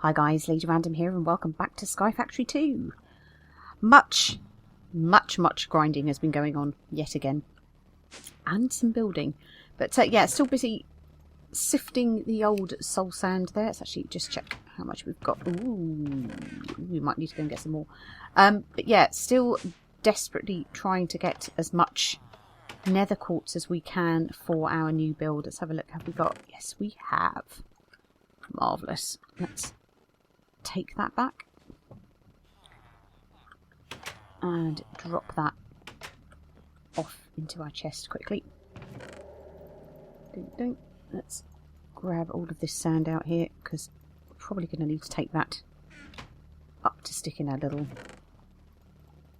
Hi guys, Lady Random here and welcome back to Sky Factory 2. Much grinding has been going on yet again. And some building. But yeah, still busy sifting the old soul sand there. Let's actually just check how much we've got. Ooh, we might need to go and get some more. But yeah, still desperately trying to get as much nether quartz as we can for our new build. Let's have a look. Have we got? Yes, we have. Marvellous. Let's take that back and drop that off into our chest quickly. Let's grab all of this sand out here because we're probably going to need to take that up to stick in our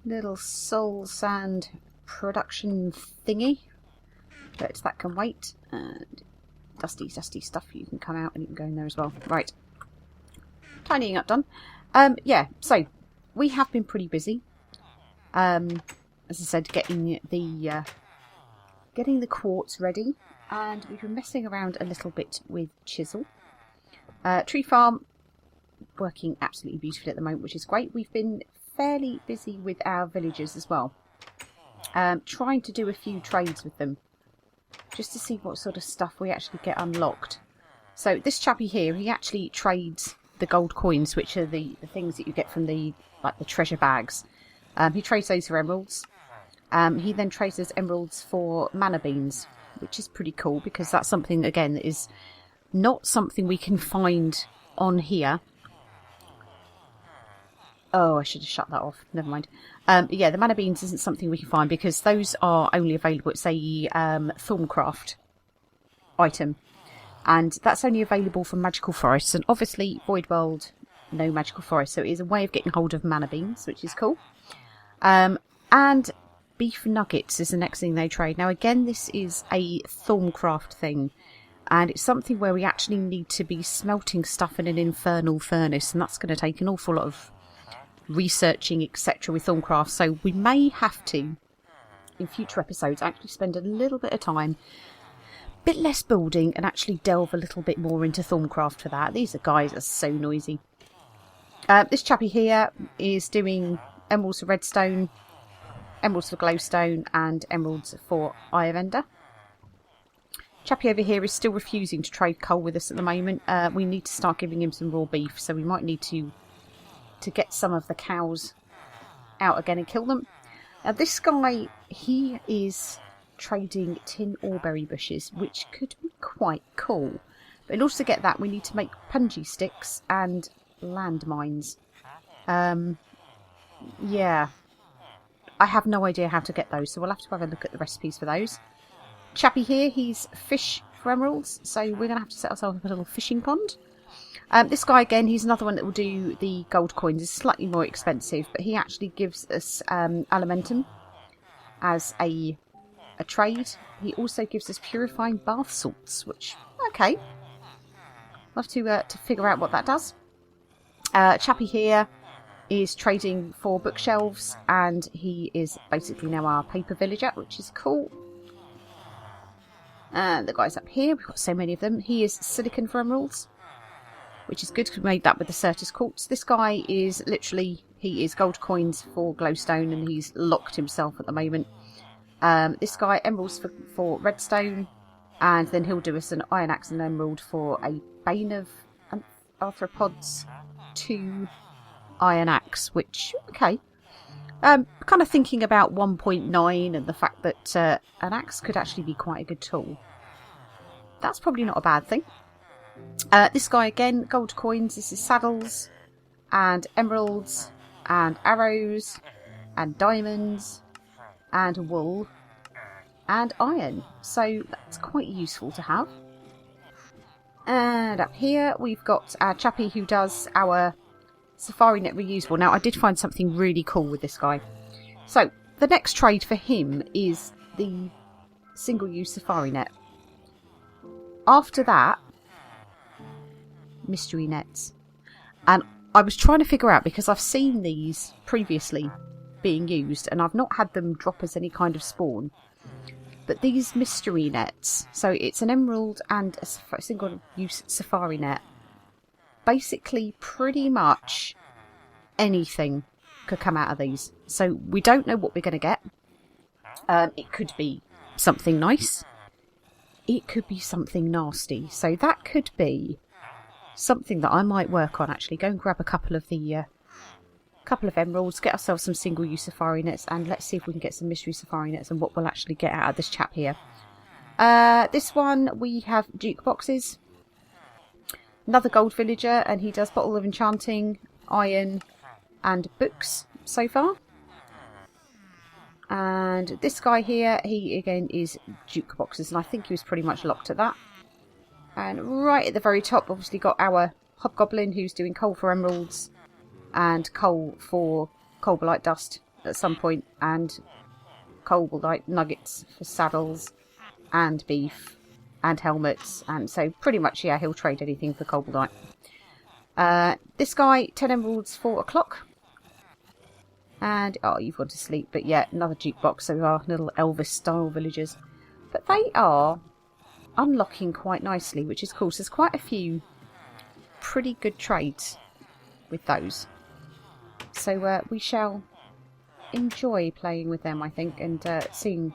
little soul sand production thingy. But that can wait. And dusty stuff, you can come out and you can go in there as well. Right. Tidying up done. Yeah, so we have been pretty busy. As I said, getting the quartz ready, and we've been messing around a little bit with chisel. Tree farm working absolutely beautifully at the moment, which is great. We've been fairly busy with our villagers as well, trying to do a few trades with them, just to see what sort of stuff we actually get unlocked. So this chappy here, he actually trades the gold coins, which are the things that you get from the treasure bags. He trades those for emeralds. He then trades those emeralds for mana beans, which is pretty cool because that's something, again, that is not something we can find on here. Oh, I should have shut that off. Never mind. Yeah, the mana beans isn't something we can find because those are only available. It's a Thorncraft item. And that's only available for magical forests. And obviously, Void World, no magical forest. So it is a way of getting hold of mana beans, which is cool. And beef nuggets is the next thing they trade. Now, again, this is a Thorncraft thing. And it's something where we actually need to be smelting stuff in an infernal furnace. And that's going to take an awful lot of researching, etc. with Thorncraft. So we may have to, in future episodes, actually spend a little bit of time, bit less building, and actually delve a little bit more into Thorncraft for that. These guys are so noisy. This chappy here is doing emeralds for redstone, emeralds for glowstone, and emeralds for iron ender. Chappy over here is still refusing to trade coal with us at the moment. We need to start giving him some raw beef, so we might need to get some of the cows out again and kill them. This guy, he is trading tin oreberry bushes, which could be quite cool. But in order to get that, we need to make punji sticks and landmines. Yeah, I have no idea how to get those, so we'll have to have a look at the recipes for those. Chappy here, he's fish for emeralds, so we're going to have to set ourselves up a little fishing pond. This guy, again, he's another one that will do the gold coins. It's slightly more expensive, but he actually gives us alimentum as a trade. He also gives us purifying bath salts, which, okay. We'll have to figure out what that does. Chappy here is trading for bookshelves, and he is basically now our paper villager, which is cool. And the guys up here, we've got so many of them. He is silicon for emeralds, which is good because we made that with the Certus quartz. This guy is literally, he is gold coins for glowstone, and he's locked himself at the moment. This guy, emeralds for redstone, and then he'll do us an iron axe and emerald for a bane of arthropods 2 iron axe, which, okay. Kind of thinking about 1.9 and the fact that an axe could actually be quite a good tool. That's probably not a bad thing. This guy, again, gold coins. This is saddles and emeralds and arrows and diamonds and wool and iron, so that's quite useful to have. And up here we've got our chappy who does our safari net reusable. Now, I did find something really cool with this guy. So the next trade for him is the single-use safari net. After that, mystery nets. And I was trying to figure out, because I've seen these previously being used and I've not had them drop as any kind of spawn, but these mystery nets, so it's an emerald and a single use safari net, basically pretty much anything could come out of these. So we don't know what we're going to get. It could be something nice. It could be something nasty. So that could be something that I might work on, actually. Go and grab a couple of the emeralds, get ourselves some single-use safari nets, and let's see if we can get some mystery safari nets and what we'll actually get out of this chap here. This one, we have jukeboxes. Another gold villager, and he does bottle of enchanting, iron, and books so far. And this guy here, he again is jukeboxes, and I think he was pretty much locked at that. And right at the very top, obviously got our hobgoblin who's doing coal for emeralds and coal for cobalite dust at some point, and cobalite nuggets for saddles and beef and helmets, and so pretty much, yeah, he'll trade anything for cobalite. This guy, 10 emeralds for a clock. And, oh, you've gone to sleep, but yeah, another jukebox, so our little Elvis-style villagers. But they are unlocking quite nicely, which is cool. So there's quite a few pretty good trades with those. So we shall enjoy playing with them, I think, and seeing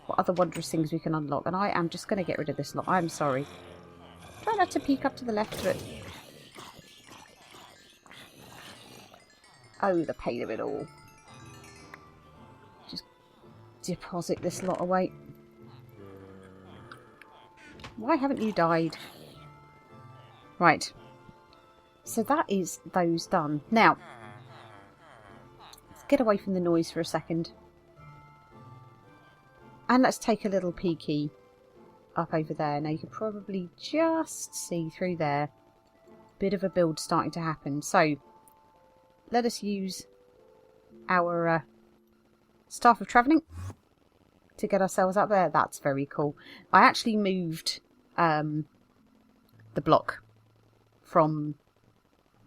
what other wondrous things we can unlock. And I am just going to get rid of this lot. I'm sorry. Try not to peek up to the left, but... oh, the pain of it all. Just deposit this lot away. Why haven't you died? Right. So that is those done. Now, let's get away from the noise for a second. And let's take a little peeky up over there. Now you can probably just see through there. Bit of a build starting to happen. So, let us use our staff of travelling to get ourselves up there. That's very cool. I actually moved the block from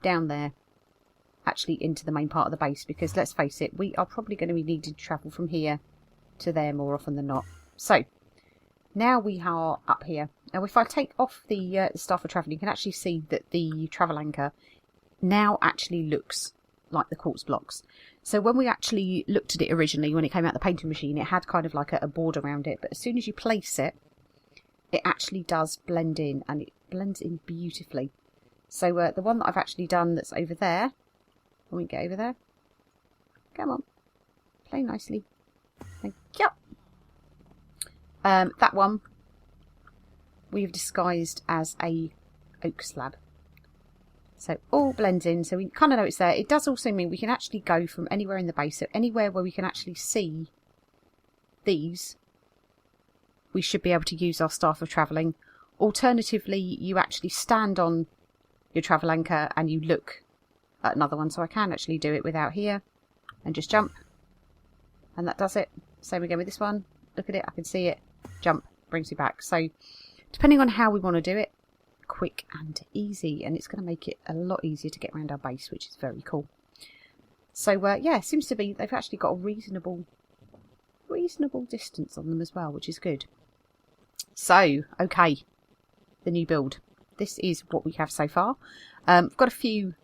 down there actually into the main part of the base, because let's face it, we are probably going to be needing to travel from here to there more often than not. So now we are up here. Now if I take off the staff of travelling, you can actually see that the travel anchor now actually looks like the quartz blocks. So when we actually looked at it originally, when it came out the painting machine, it had kind of like a board around it, but as soon as you place it, it actually does blend in, and it blends in beautifully. So the one that I've actually done that's over there, when we get over there, come on, play nicely, thank you. That one we've disguised as a oak slab. So all blends in, so we kind of know it's there. It does also mean we can actually go from anywhere in the base, so anywhere where we can actually see these, we should be able to use our staff of travelling. Alternatively, you actually stand on your travel anchor and you look at another one. So I can actually do it without here and just jump. And that does it. Same again with this one. Look at it, I can see it. Jump, brings you back. So depending on how we want to do it, quick and easy, and it's going to make it a lot easier to get around our base, which is very cool. So yeah, it seems to be they've actually got a reasonable distance on them as well, which is good. So okay, the new build. This is what we have so far. I've got a few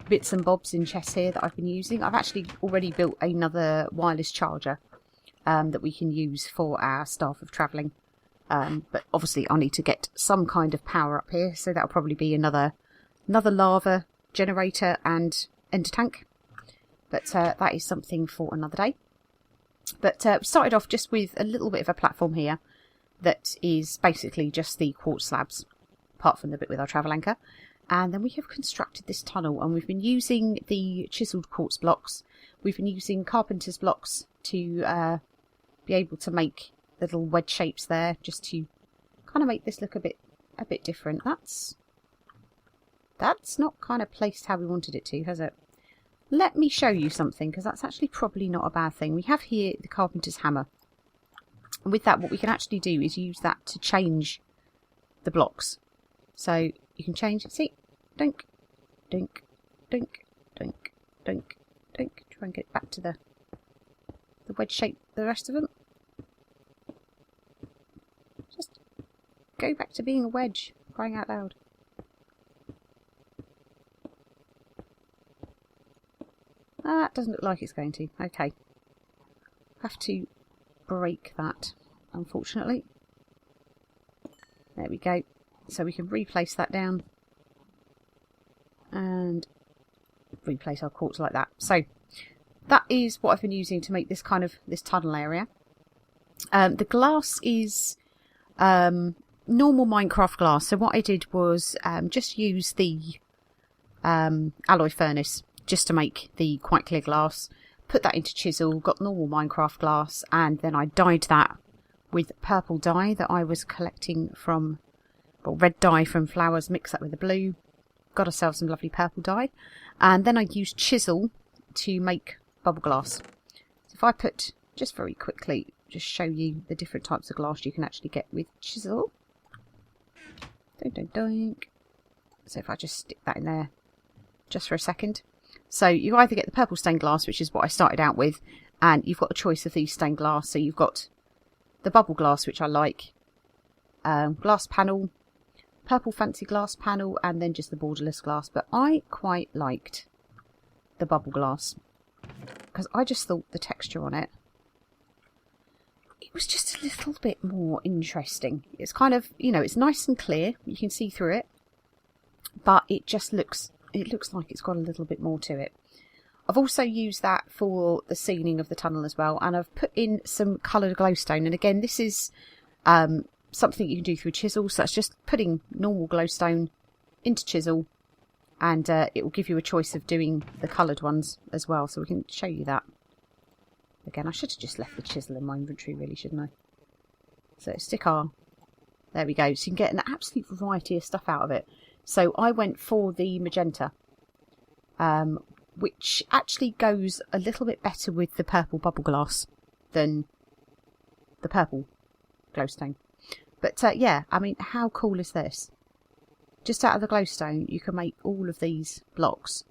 bits and bobs in chests here that I've been using. I've actually already built another wireless charger that we can use for our staff of travelling. But obviously I'll need to get some kind of power up here, so that'll probably be another lava generator and ender tank. But that is something for another day. But we started off just with a little bit of a platform here that is basically just the quartz slabs, apart from the bit with our travel anchor. And then we have constructed this tunnel, and we've been using the chiselled quartz blocks. We've been using carpenter's blocks to be able to make little wedge shapes there, just to kind of make this look a bit different. That's not kind of placed how we wanted it to, has it? Let me show you something, because that's actually probably not a bad thing. We have here the carpenter's hammer. And with that, what we can actually do is use that to change the blocks. So you can change it. See? Dunk, dunk, dunk, dunk, dunk, dunk. Try and get it back to the wedge shape, the rest of them. Just go back to being a wedge, crying out loud. That doesn't look like it's going to. Okay. Have to break that, unfortunately. There we go. So we can replace that down. And replace our quartz like that. So that is what I've been using to make this kind of this tunnel area. The glass is normal Minecraft glass. So what I did was just use the alloy furnace just to make the quite clear glass. Put that into chisel, got normal Minecraft glass, and then I dyed that with purple dye that I was collecting from, well, red dye from flowers, mixed that with the blue. Got ourselves some lovely purple dye. And then I used chisel to make bubble glass. So if I put, just very quickly, just show you the different types of glass you can actually get with chisel. Dunk, dunk. So if I just stick that in there just for a second. So you either get the purple stained glass, which is what I started out with, and you've got a choice of these stained glass. So you've got the bubble glass, which I like, glass panel, purple fancy glass panel, and then just the borderless glass. But I quite liked the bubble glass because I just thought the texture on it, it was just a little bit more interesting. It's kind of, you know, it's nice and clear, you can see through it, but it just looks, it looks like it's got a little bit more to it. I've also used that for the ceiling of the tunnel as well, and I've put in some coloured glowstone. And again, this is something you can do through chisel, so that's just putting normal glowstone into chisel, and it will give you a choice of doing the coloured ones as well, so we can show you that. Again, I should have just left the chisel in my inventory, really, shouldn't I? So stick our, there we go, so you can get an absolute variety of stuff out of it. So I went for the magenta, which actually goes a little bit better with the purple bubble glass than the purple glowstone. But yeah, I mean, how cool is this? Just out of the glowstone, you can make all of these blocks.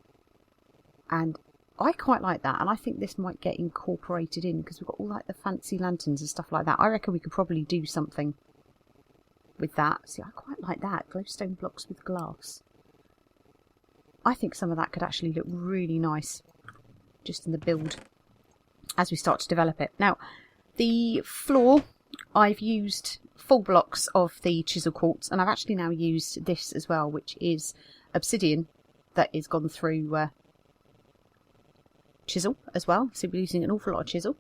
And I quite like that. And I think this might get incorporated in because we've got all like the fancy lanterns and stuff like that. I reckon we could probably do something with that. See, I quite like that. Glowstone blocks with glass. I think some of that could actually look really nice just in the build as we start to develop it. Now, the floor, I've used full blocks of the chisel quartz, and I've actually now used this as well, which is obsidian that is gone through chisel as well. So we're using an awful lot of chisel.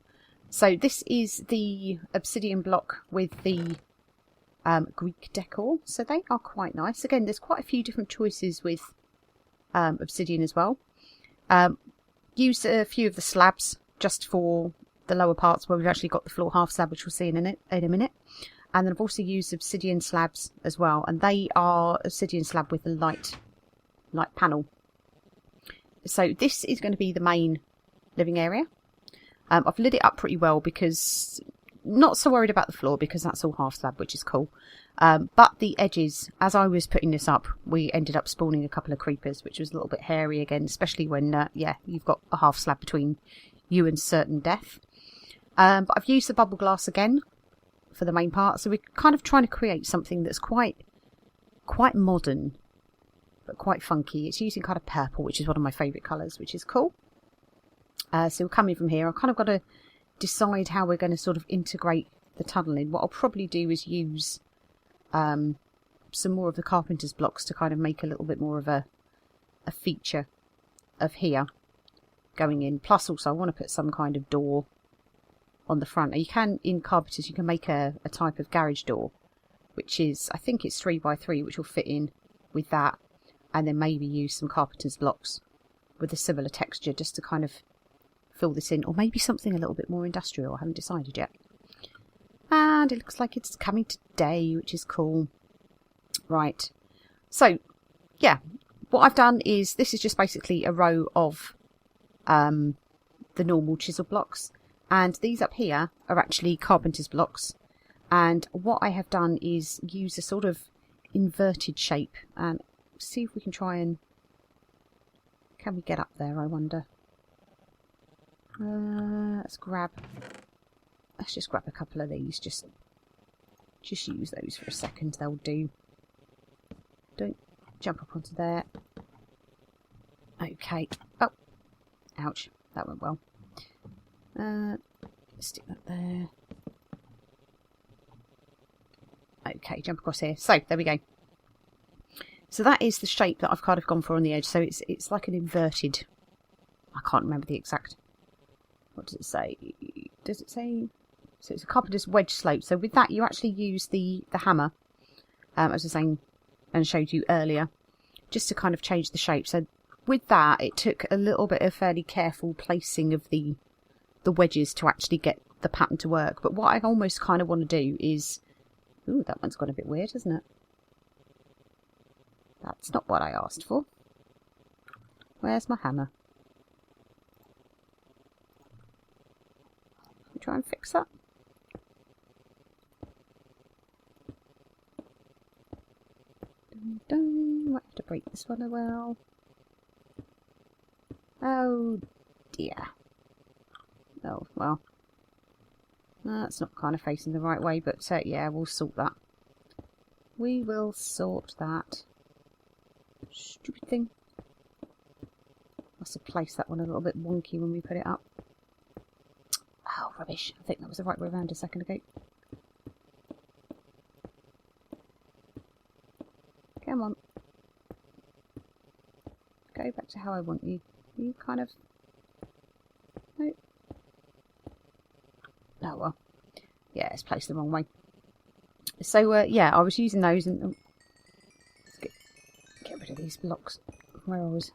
So this is the obsidian block with the Greek decor. So they are quite nice. Again, there's quite a few different choices with obsidian as well. Used a few of the slabs just for the lower parts where we've actually got the floor half slab, which we'll see in a minute. And then I've also used obsidian slabs as well, and they are obsidian slab with a light panel. So this is going to be the main living area. I've lit it up pretty well because not so worried about the floor because that's all half slab, which is cool. But the edges, as I was putting this up, we ended up spawning a couple of creepers, which was a little bit hairy again, especially when, yeah, you've got a half slab between you and certain death. But I've used the bubble glass again for the main part, so we're kind of trying to create something that's quite modern, but quite funky. It's using kind of purple, which is one of my favourite colours, which is cool. So we're coming from here. I've kind of got to decide how we're going to sort of integrate the tunnel in. What I'll probably do is use some more of the carpenter's blocks to kind of make a little bit more of a feature of here going in. Plus also I want to put some kind of door on the front. Now you can, in carpenters, you can make a type of garage door, which is, I think it's 3x3, which will fit in with that, and then maybe use some carpenter's blocks with a similar texture just to kind of fill this in, or maybe something a little bit more industrial. I haven't decided yet. And it looks like it's coming today, which is cool. Right, so yeah, what I've done is, this is just basically a row of the normal chisel blocks, and these up here are actually carpenter's blocks. And what I have done is use a sort of inverted shape, and see if we can try and, can we get up there, I wonder. Let's just grab a couple of these, just use those for a second, they'll do. Don't jump up onto there. Okay. Oh, ouch. that went well. Stick that there. Okay, jump across here. So, there we go. So that is the shape that I've kind of gone for on the edge. So it's like an inverted... I can't remember the exact... What does it say? Does it say... So it's a carpenter's wedge slope. So with that, you actually use the hammer, as I was saying and showed you earlier, just to kind of change the shape. So with that, it took a little bit of fairly careful placing of the wedges to actually get the pattern to work. But what I almost kind of want to do is... Ooh, that one's got a bit weird, hasn't it? That's not what I asked for. Where's my hammer? Try and fix that. Might have to break this one as well. Oh dear. Oh well. That's not kind of facing the right way, but yeah, we'll sort that. We will sort that. Stupid thing. Must have placed that one a little bit wonky when we put it up. Oh, rubbish. I think that was the right way around a second ago. Come on. Go back to how I want you. You kind of... No. Oh, well. Yeah, it's placed the wrong way. So, yeah, I was using those and... Oh, let's get rid of these blocks where I was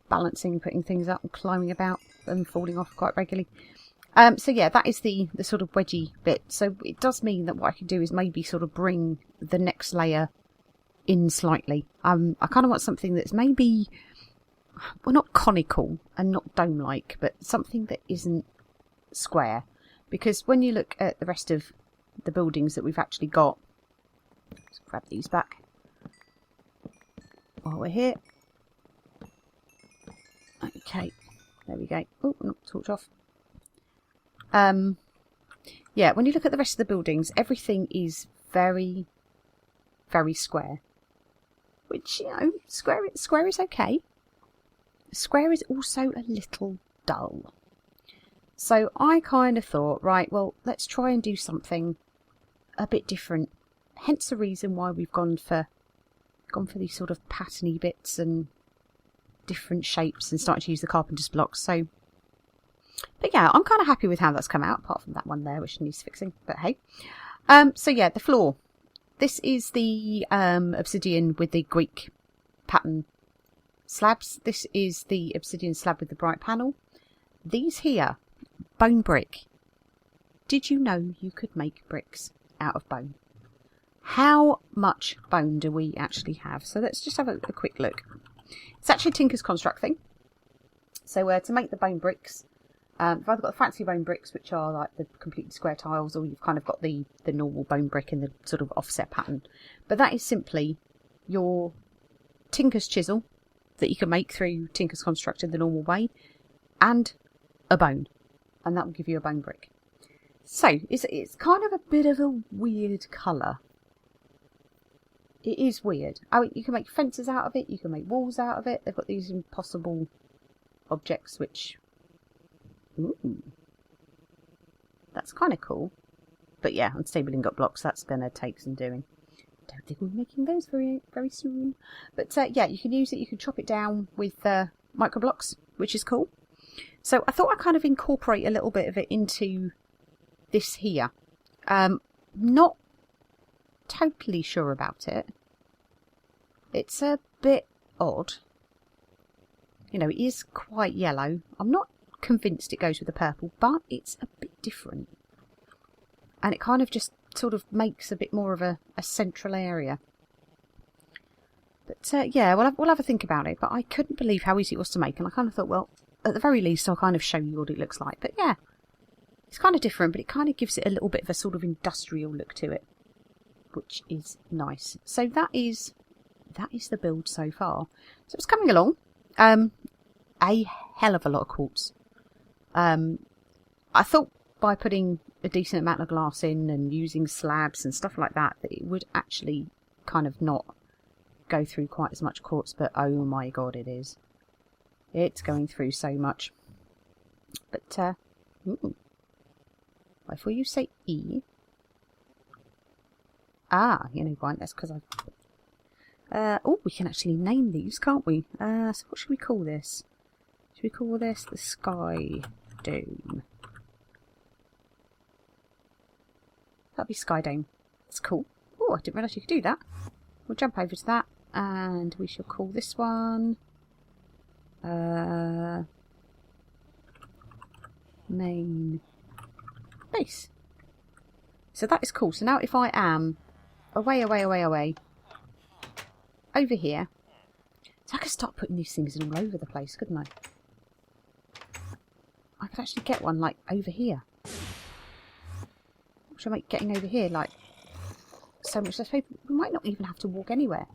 balancing, putting things up and climbing about and falling off quite regularly. So yeah, that is the sort of wedgy bit. So it does mean that what I can do is maybe sort of bring the next layer in slightly. I kind of want something that's maybe, well, not conical and not dome-like, but something that isn't square. Because when you look at the rest of the buildings that we've actually got, let's grab these back while we're here. Okay, there we go. Oh, knocked the torch off. Yeah, when you look at the rest of the buildings, everything is very, very square. Which, you know, square is okay. Square is also a little dull. So I kind of thought, right, well, let's try and do something a bit different. Hence the reason why we've gone for these sort of patterny bits and different shapes and started to use the carpenter's blocks. So, but yeah, I'm kind of happy with how that's come out, apart from that one there, which needs fixing. But hey. So yeah, the floor. This is the obsidian with the Greek pattern slabs. This is the obsidian slab with the bright panel. These here, bone brick. Did you know you could make bricks out of bone? How much bone do we actually have? So let's just have a quick look. It's actually a Tinker's Construct thing. So to make the bone bricks, I've either got the fancy bone bricks, which are like the completely square tiles, or you've kind of got the normal bone brick in the sort of offset pattern. But that is simply your Tinker's chisel that you can make through Tinker's Construct in the normal way, and a bone. And that will give you a bone brick. So, it's kind of a bit of a weird colour. It is weird. I mean, you can make fences out of it, you can make walls out of it. They've got these impossible objects which... Ooh. That's kind of cool. But yeah, unstable ingot blocks, that's going to take some doing. Don't think we'll be making those very, very soon. But yeah, you can use it, you can chop it down with micro blocks, which is cool. So I thought I'd kind of incorporate a little bit of it into this here. Not totally sure about it. It's a bit odd. You know, it is quite yellow. I'm not convinced it goes with the purple, but it's a bit different. And it kind of just sort of makes a bit more of a central area. But yeah, we'll have a think about it. But I couldn't believe how easy it was to make. And I kind of thought, well, at the very least, I'll kind of show you what it looks like. But yeah, it's kind of different, but it kind of gives it a little bit of a sort of industrial look to it, which is nice. So that is the build so far. So it's coming along. A hell of a lot of quartz. I thought by putting a decent amount of glass in and using slabs and stuff like that, that it would actually kind of not go through quite as much quartz, but oh my god, it is. It's going through so much. But, ooh. Before you say E. Ah, you know, right, that's because I've... oh, we can actually name these, can't we? So what should we call this? Should we call this the Sky Dome? That'd be Sky Dome. That's cool. Oh, I didn't realise you could do that. We'll jump over to that, and we shall call this one... main base. So that is cool. So now if I am away over here, so I could start putting these things in all over the place, couldn't I? I could actually get one like over here, which will make getting over here like so much less paper. We might not even have to walk anywhere.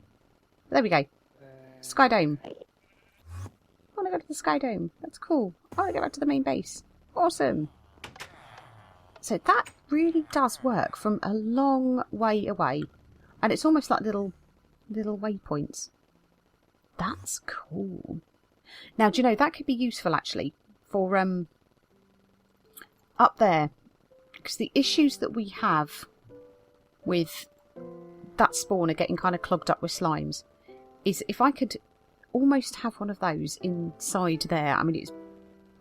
But there we go. Sky Dome. I want to go to the Sky Dome. That's cool. I want to go back to the main base. Awesome. So that really does work from a long way away. And it's almost like little waypoints. That's cool. Now, do you know, that could be useful actually for up there. Because the issues that we have with that spawner getting kind of clogged up with slimes is if I could almost have one of those inside there. I mean, it's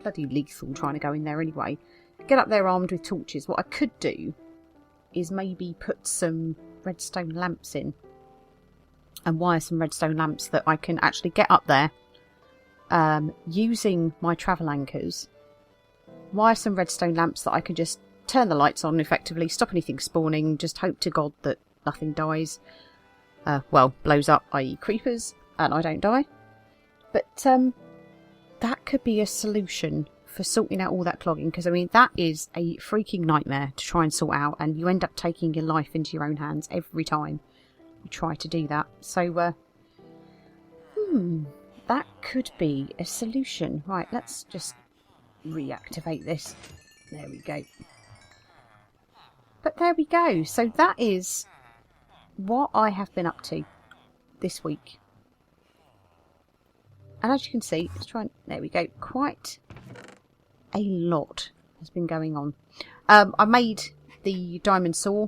bloody lethal trying to go in there anyway. Get up there armed with torches. What I could do is maybe put some redstone lamps in and wire some redstone lamps that I can actually get up there using my travel anchors. Wire some redstone lamps that I can just turn the lights on effectively, stop anything spawning, just hope to God that nothing dies. Well, blows up, i.e. creepers, and I don't die. But that could be a solution for sorting out all that clogging, because I mean that is a freaking nightmare to try and sort out, and you end up taking your life into your own hands every time you try to do that. So that could be a solution. Right, let's just reactivate this. There we go. But there we go. So that is what I have been up to this week. And as you can see, let's try and... There we go. Quite a lot has been going on. I made the diamond saw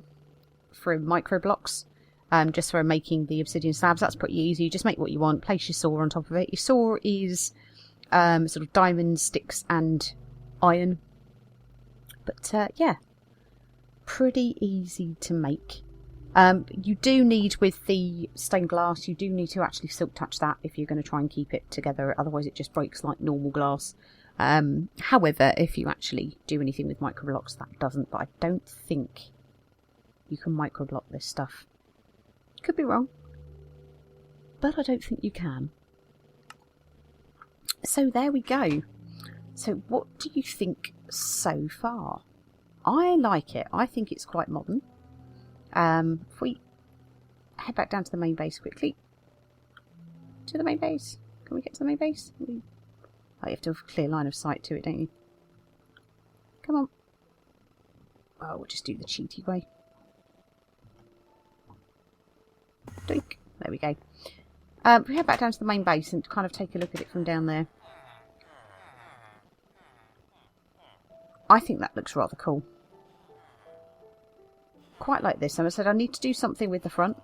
from micro blocks, just for making the obsidian slabs. That's pretty easy. You just make what you want. Place your saw on top of it. Your saw is sort of diamond, sticks and iron. But yeah, pretty easy to make. You do need, with the stained glass, you do need to actually silk touch that if you're going to try and keep it together. Otherwise it just breaks like normal glass. However, if you actually do anything with microblocks, that doesn't. But I don't think you can microblock this stuff. Could be wrong, but I don't think you can. So there we go. So what do you think so far? I like it. I think it's quite modern. If we head back down to the main base quickly. To the main base. Can we get to the main base? Oh, you have to have a clear line of sight to it, don't you? Come on. Oh, we'll just do the cheaty way. Doink. There we go. If we head back down to the main base and kind of take a look at it from down there. I think that looks rather cool. Quite like this. And I said I need to do something with the front,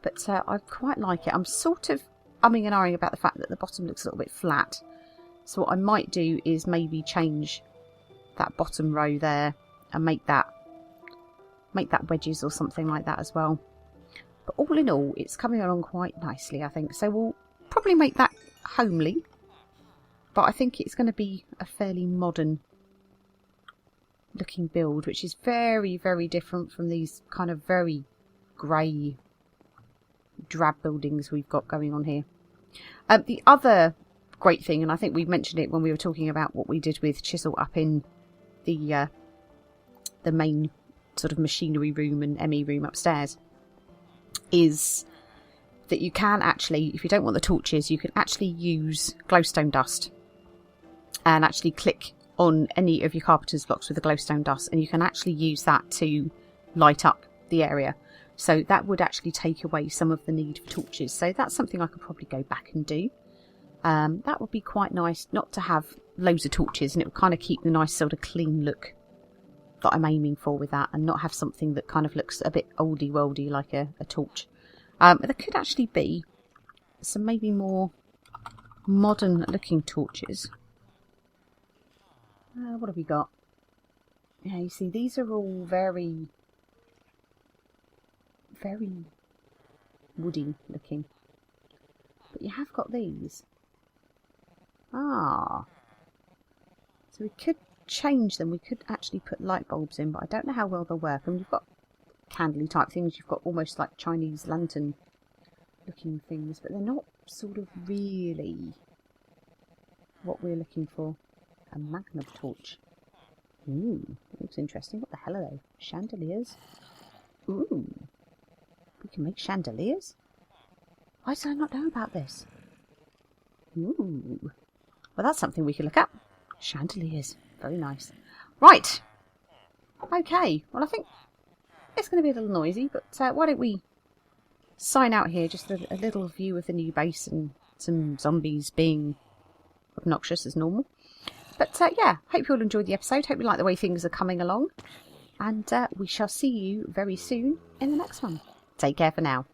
but I quite like it. I'm sort of umming and ahhing about the fact that the bottom looks a little bit flat. So what I might do is maybe change that bottom row there and make that wedges or something like that as well. But all in all, it's coming along quite nicely, I think. So we'll probably make that homely, but I think it's going to be a fairly modern looking build, which is very, very different from these kind of very grey, drab buildings we've got going on here. The other great thing, and I think we mentioned it when we were talking about what we did with Chisel up in the main sort of machinery room and ME room upstairs, is that you can actually, if you don't want the torches, you can actually use glowstone dust and actually click on any of your carpenter's blocks with the glowstone dust, and you can actually use that to light up the area. So that would actually take away some of the need for torches. So that's something I could probably go back and do. That would be quite nice, not to have loads of torches, and it will kind of keep the nice sort of clean look that I'm aiming for with that, and not have something that kind of looks a bit oldie-worldy like a torch. There could actually be some maybe more modern looking torches. What have we got? Yeah, you see, these are all very woody looking. But you have got these. Ah. So we could change them. We could actually put light bulbs in, but I don't know how well they'll work. I mean, you've got candly type things. You've got almost like Chinese lantern looking things, but they're not sort of really what we're looking for. A magnum torch. Ooh, looks interesting. What the hell are they? Chandeliers? Ooh. We can make chandeliers? Why did I not know about this? Ooh. Well, that's something we can look up. Chandeliers. Very nice. Right. Okay. Well, I think it's going to be a little noisy, but why don't we sign out here? Just a little view of the new base and some zombies being obnoxious as normal. But yeah, hope you all enjoyed the episode. Hope you like the way things are coming along. And we shall see you very soon in the next one. Take care for now.